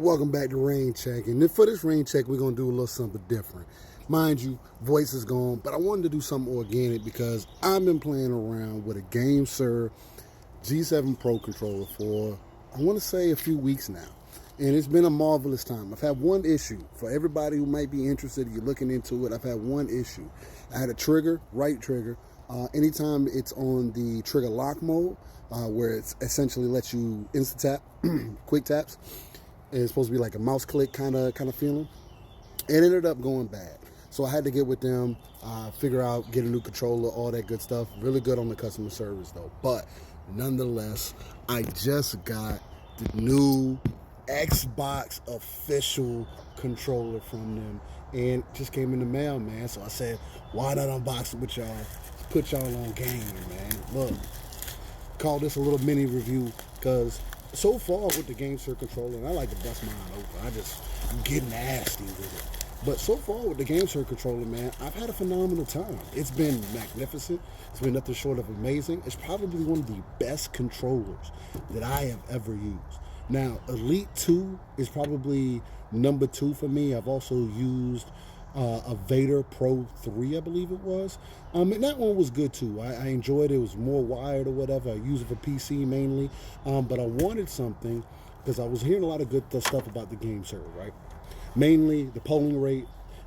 Welcome back to Rain Check. And for this Rain Check, we're going to do a little something different. Mind you, voice is gone, but I wanted to do something organic because I've been playing around with a GameSir G7 Pro controller for, I want to say, a few weeks now. And it's been a marvelous time. I've had one issue. For everybody who might be interested, you're looking into it, I've had one issue. I had a trigger, right trigger. Anytime it's on the trigger lock mode, where it essentially lets you instant tap, quick taps. It's supposed to be like a mouse click kind of feeling. It ended up going bad. So I had to get with them, figure out, get a new controller, all that good stuff. Really good on the customer service though. But nonetheless, I just got the new Xbox official controller from them. And it just came in the mail, man. So I said, why not unbox it with y'all? Put y'all on game, man. Look, call this a little mini review because so far with the GameSir controller, and I like to bust mine open. I just get nasty with it. But so far with the GameSir controller, man, I've had a phenomenal time. It's been magnificent. It's been nothing short of amazing. It's probably one of the best controllers that I have ever used. Now, Elite 2 is probably number 2 for me. I've also used a Vader Pro 3, I believe it was. And that one was good too. I enjoyed it. It was more wired or whatever. I use it for PC mainly. But I wanted something because I was hearing a lot of good stuff about the GameSir, right? Mainly the polling rate,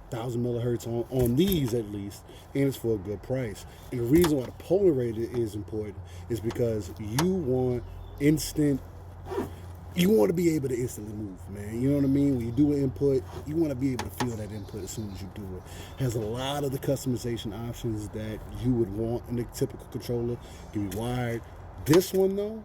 1000 millihertz on these at least, and it's for a good price. And the reason why the polling rate is important is because you want you want to be able to instantly move, man. You know what I mean? When you do an input, you want to be able to feel that input as soon as you do it. Has a lot of the customization options that you would want in a typical controller. Can be wired. This one, though,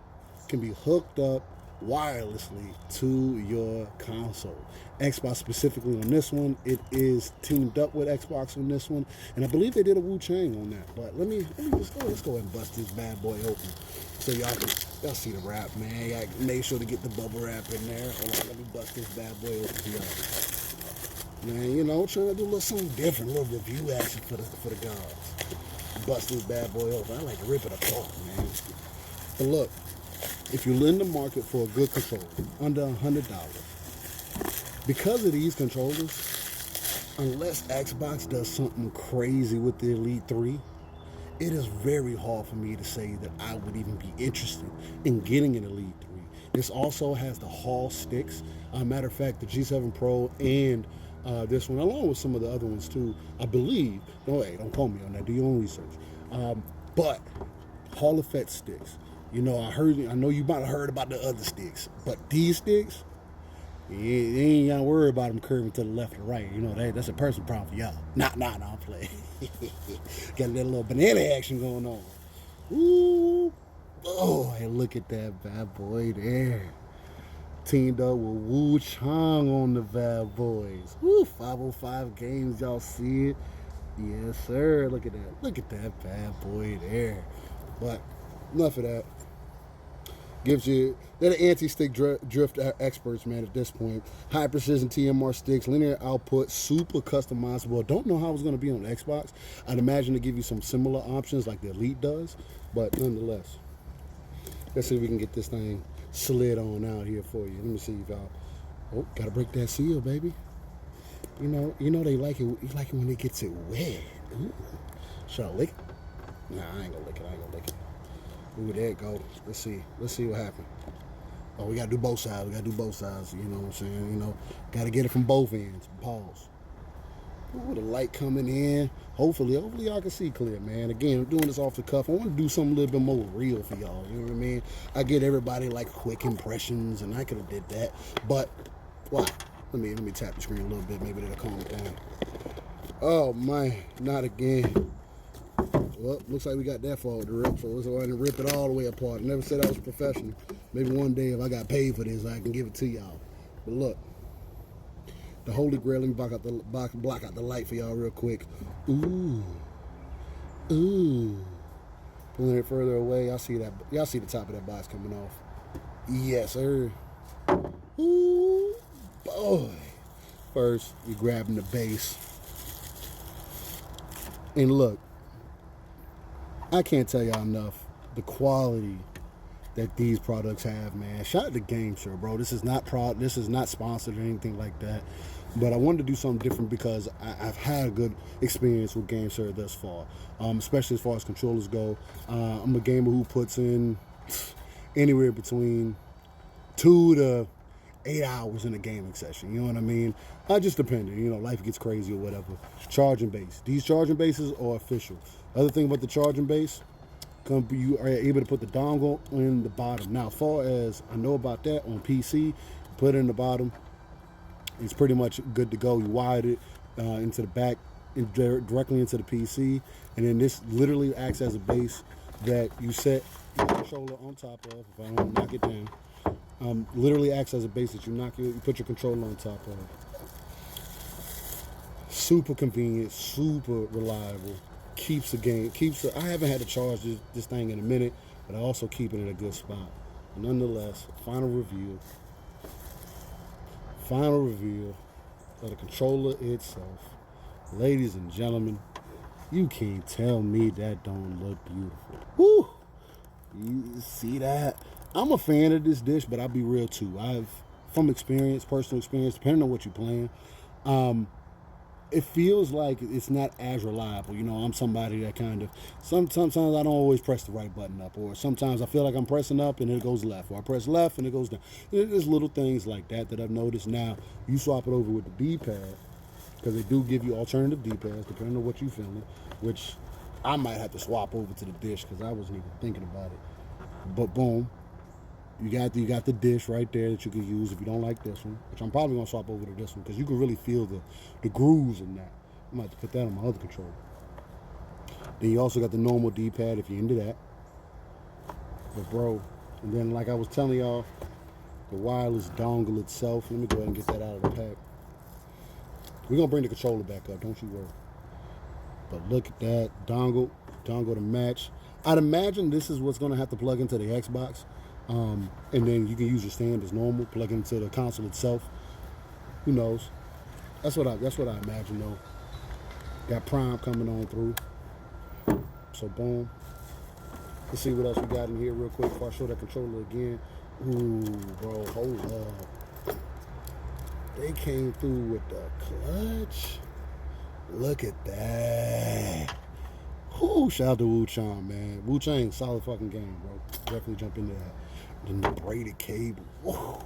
can be hooked up wirelessly to your console. Xbox specifically on this one, it is teamed up with Xbox on this one, and I believe they did a Wu-Chang on that. But let's go ahead and bust this bad boy open so y'all see the wrap, man. Y'all make sure to get the bubble wrap in there. Hold on, let me bust this bad boy open for y'all. Man, you know, trying to do a little something different, a little review action for the gods. Bust this bad boy open. I like to rip it apart, man. But look, if you're in the market for a good controller, under $100, because of these controllers, unless Xbox does something crazy with the Elite 3, it is very hard for me to say that I would even be interested in getting an Elite 3. This also has the Hall sticks. Matter of fact, the G7 Pro and this one, along with some of the other ones too, I believe, don't call me on that, do your own research. But Hall effect sticks. You know, I know you might have heard about the other sticks, but these sticks, you ain't gotta worry about them curving to the left or right. You know, that's a personal problem for y'all. Nah, I'm playing. Got that little banana action going on. Ooh, boy, look at that bad boy there. Teamed up with Wu-Chang on the bad boys. Woo, 505 games, y'all see it? Yes, sir. Look at that. Look at that bad boy there. But enough of that. Gives you, they're the anti-stick drift experts, man, at this point. High precision TMR sticks, linear output, super customizable. Don't know how it's going to be on Xbox. I'd imagine to give you some similar options like the Elite does, but nonetheless. Let's see if we can get this thing slid on out here for you. Let me see if y'all, oh, gotta break that seal, baby. You know they like it when it gets it wet. Ooh. Should I lick it? Nah, I ain't gonna lick it. Ooh, there it go. Let's see what happened. Oh, we gotta do both sides. You know what I'm saying? You know, gotta get it from both ends. Pause. Ooh, the light coming in. Hopefully y'all can see clear, man. Again, I'm doing this off the cuff. I want to do something a little bit more real for y'all. You know what I mean? I get everybody like quick impressions, and I could have did that, but why? Let me tap the screen a little bit. Maybe that'll calm it down. Oh man, not again. Well, looks like we got that far to rip, so let's go ahead and rip it all the way apart. I never said I was professional. Maybe one day if I got paid for this, I can give it to y'all. But look, the holy grail, let me block out the light for y'all real quick. Ooh. Pulling it further away, y'all see the top of that box coming off. Yes, sir. Ooh, boy. First, you're grabbing the base. And look, I can't tell y'all enough the quality that these products have, man. Shout out to GameSir, bro. This is not sponsored or anything like that. But I wanted to do something different because I've had a good experience with GameSir thus far, especially as far as controllers go. I'm a gamer who puts in anywhere between 2 to 8 hours in a gaming session. You know what I mean? Just depending. You know, life gets crazy or whatever. Charging base. These charging bases are official. Other thing about the charging base, you are able to put the dongle in the bottom. Now, as far as I know about that on PC, put it in the bottom. It's pretty much good to go. You wired it into the back, directly into the PC, and then this literally acts as a base that you set your controller on top of. If I don't knock it down, literally acts as a base that you put your controller on top of. Super convenient, super reliable. Keeps the game. I haven't had to charge this thing in a minute, but I also keep it in a good spot. Nonetheless, final reveal of the controller itself. Ladies and gentlemen, you can't tell me that don't look beautiful. Woo! You see that? I'm a fan of this dish, but I'll be real too. From experience, personal experience, depending on what you're playing, it feels like it's not as reliable. You know, I'm somebody that kind of, sometimes I don't always press the right button up, or sometimes I feel like I'm pressing up and it goes left, or I press left and it goes down. There's little things like that I've noticed. Now, you swap it over with the D-pad, because they do give you alternative D-pads depending on what you're feeling, which I might have to swap over to the dish because I wasn't even thinking about it. But boom, you got the dish right there that you can use if you don't like this one, which I'm probably going to swap over to this one because you can really feel the grooves in that. I might have to put that on my other controller. Then you also got the normal D-pad if you're into that. But bro, and then like I was telling y'all, the wireless dongle itself, let me go ahead and get that out of the pack. We're going to bring the controller back up, don't you worry. But look at that, dongle to match. I'd imagine this is what's going to have to plug into the Xbox. And then you can use your stand as normal, plug into the console itself. Who knows? That's what I imagine though. Got Prime coming on through. So boom. Let's see what else we got in here real quick before I show that controller again. Ooh, bro, hold up. They came through with the clutch. Look at that. Ooh, shout out to Wu Chang, man. Wu Chang, solid fucking game, bro. Definitely jump into that. Then the braided cable. Ooh,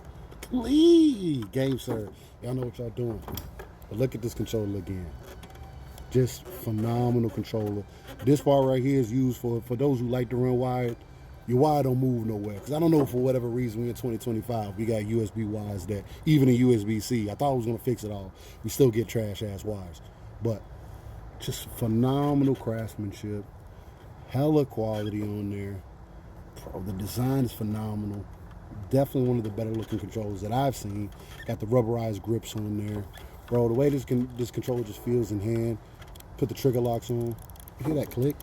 please, GameSir. Y'all know what y'all doing. But look at this controller again. Just phenomenal controller. This part right here is used for those who like to run wired. Your wire don't move nowhere. Because I don't know, for whatever reason, we in 2025, we got USB wires that, even in USB-C, I thought it was going to fix it all. We still get trash-ass wires. But just phenomenal craftsmanship. Hella quality on there. Bro, the design is phenomenal. Definitely one of the better looking controllers that I've seen. Got the rubberized grips on there. Bro, the way this controller just feels in hand. Put the trigger locks on. You hear that click?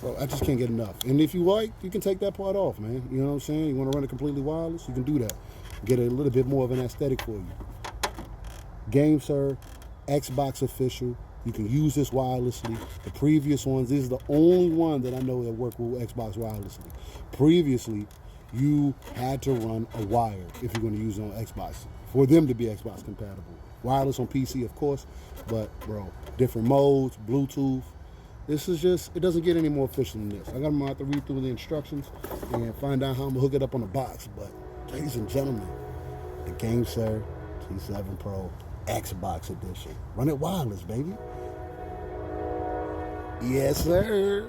Bro, I just can't get enough. And if you like, you can take that part off, man. You know what I'm saying? You want to run it completely wireless? You can do that. Get a little bit more of an aesthetic for you. GameSir, Xbox official. You can use this wirelessly. The previous ones, this is the only one that I know that work with Xbox wirelessly. Previously, you had to run a wire if you're going to use it on Xbox for them to be Xbox compatible. Wireless on PC, of course, but bro, different modes, Bluetooth. This is just, it doesn't get any more official than this. I got to have to read through the instructions and find out how I'm going to hook it up on the box. But ladies and gentlemen, the GameSir T7 Pro Xbox edition. Run it wireless, baby. Yes, sir.